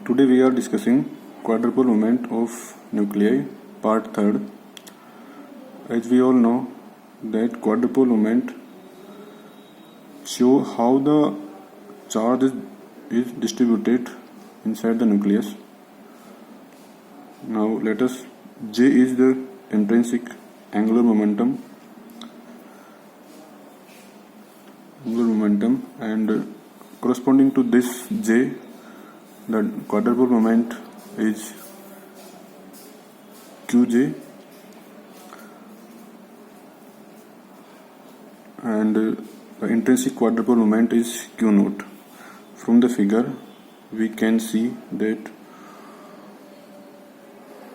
Today we are discussing quadruple moment of nuclei, part 3rd. As we all know that quadruple moment show how the charge is distributed inside the nucleus. Now let us, J is the intrinsic angular momentum and corresponding to this J, the quadruple moment is Qj, and the intrinsic quadruple moment is Q naught. From the figure we can see that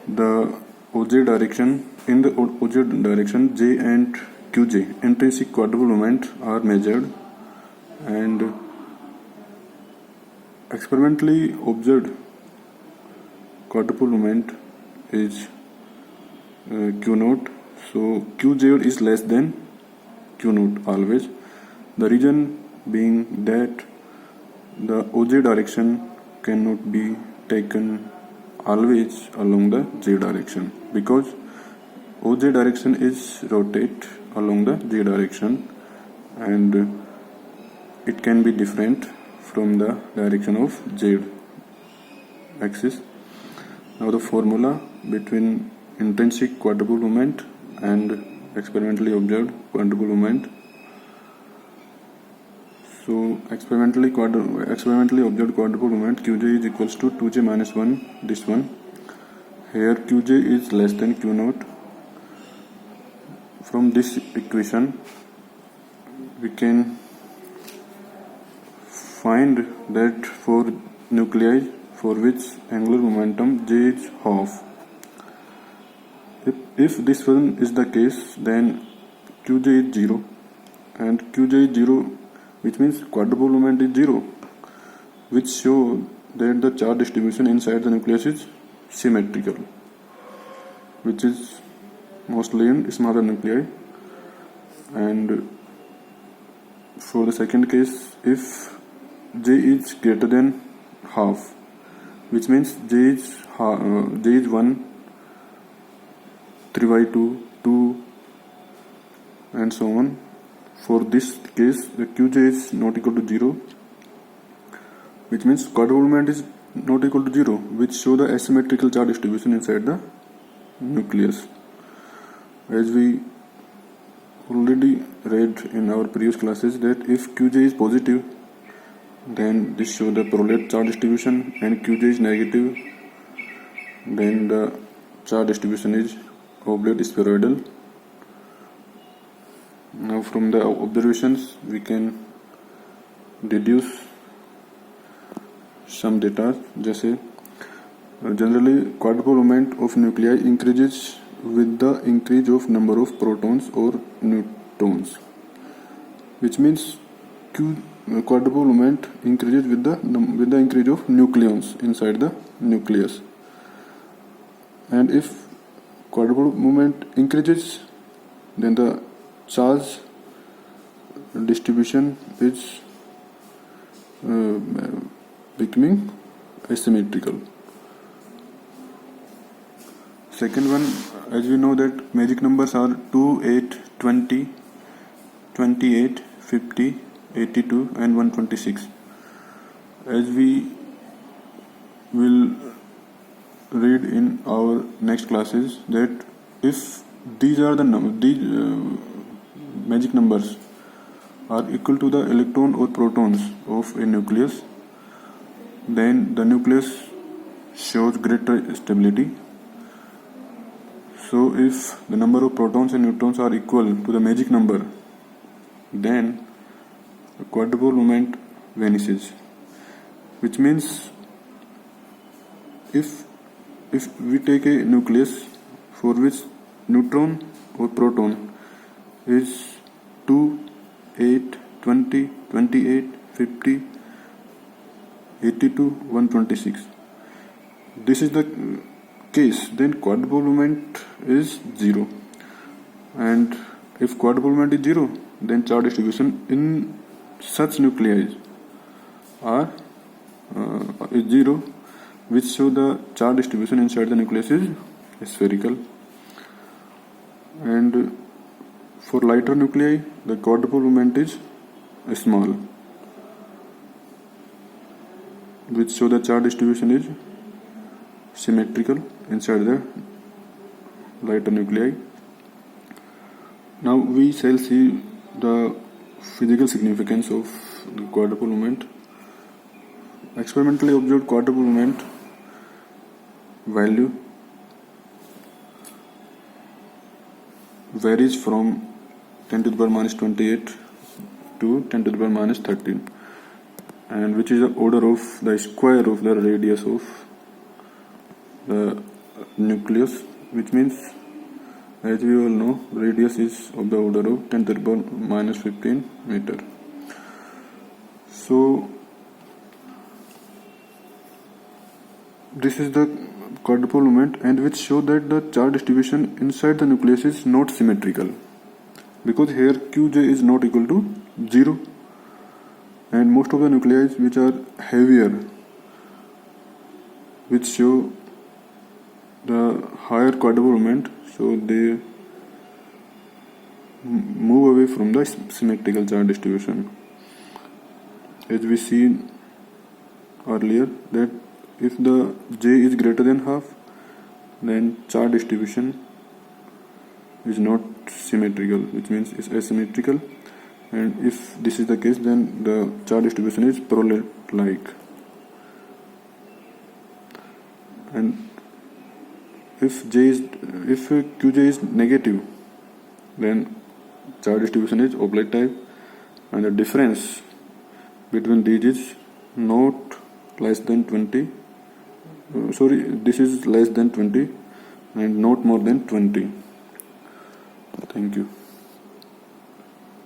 the OJ direction, in the OJ direction, J and Qj intrinsic quadruple moment are measured, and experimentally observed quadruple moment is Q naught. So Qj is less than Q naught always. The reason being that the OJ direction cannot be taken always along the J direction, because OJ direction is rotate along the J direction and it can be different from the direction of Z axis. Now the formula between intrinsic quadruple moment and experimentally observed quadruple moment. So experimentally observed quadruple moment, Qj is equals to 2j minus 1, this one. Here Qj is less than Q naught. From this equation we can find that for nuclei for which angular momentum J is half, if this one is the case, then Qj is 0, and Qj is 0, which means quadruple moment is 0, which show that the charge distribution inside the nucleus is symmetrical, which is mostly in smaller nuclei. And for the second case, if J is greater than half, which means J is 1, 3 by 2, 2, and so on. For this case, the Qj is not equal to 0, which means quadruple moment is not equal to 0, which show the asymmetrical charge distribution inside the nucleus. As we already read in our previous classes that if Qj is positive, then this show the Prolet charge distribution, and Qj is negative, then the charge distribution is oblate spheroidal. Now from the observations we can deduce some data, जैसे generally quadruple moment of nuclei increases with the increase of number of protons or neutrons, which means quadruple moment increases with the increase of nucleons inside the nucleus. And if quadruple moment increases, then the charge distribution is becoming asymmetrical. Second one, as we know that magic numbers are 2, 8, 20, 28, 50, 82 and 126. As we will read in our next classes that if these are the magic numbers are equal to the electron or protons of a nucleus, then the nucleus shows greater stability. So if the number of protons and neutrons are equal to the magic number, then the quadruple moment vanishes, which means if we take a nucleus for which neutron or proton is 2, 8, 20, 28, 50, 82, 126, this is the case, then quadruple moment is 0. And if quadruple moment is 0, then charge distribution in such nuclei are is 0, which show the charge distribution inside the nucleus is spherical. And for lighter nuclei, the quadrupole moment is small, which show the charge distribution is symmetrical inside the lighter nuclei. Now we shall see the physical significance of the quadrupole moment. Experimentally observed quadrupole moment value varies from 10 to the power minus 28 to 10 to the power minus 13, and which is the order of the square of the radius of the nucleus, which means, as we all know, radius is of the order of 10 to the power minus 15 meter. So this is the quadrupole moment, and which show that the charge distribution inside the nucleus is not symmetrical, because here Qj is not equal to 0, and most of the nuclei which are heavier, which show the higher quadrupole moment, so they move away from the symmetrical charge distribution. As we seen earlier, that if the J is greater than half, then charge distribution is not symmetrical, which means it's asymmetrical, and if this is the case, then the charge distribution is parallel-like. And if Qj is negative, then charge distribution is oblate type, and the difference between these is not less than 20. This is less than 20 and not more than 20. Thank you.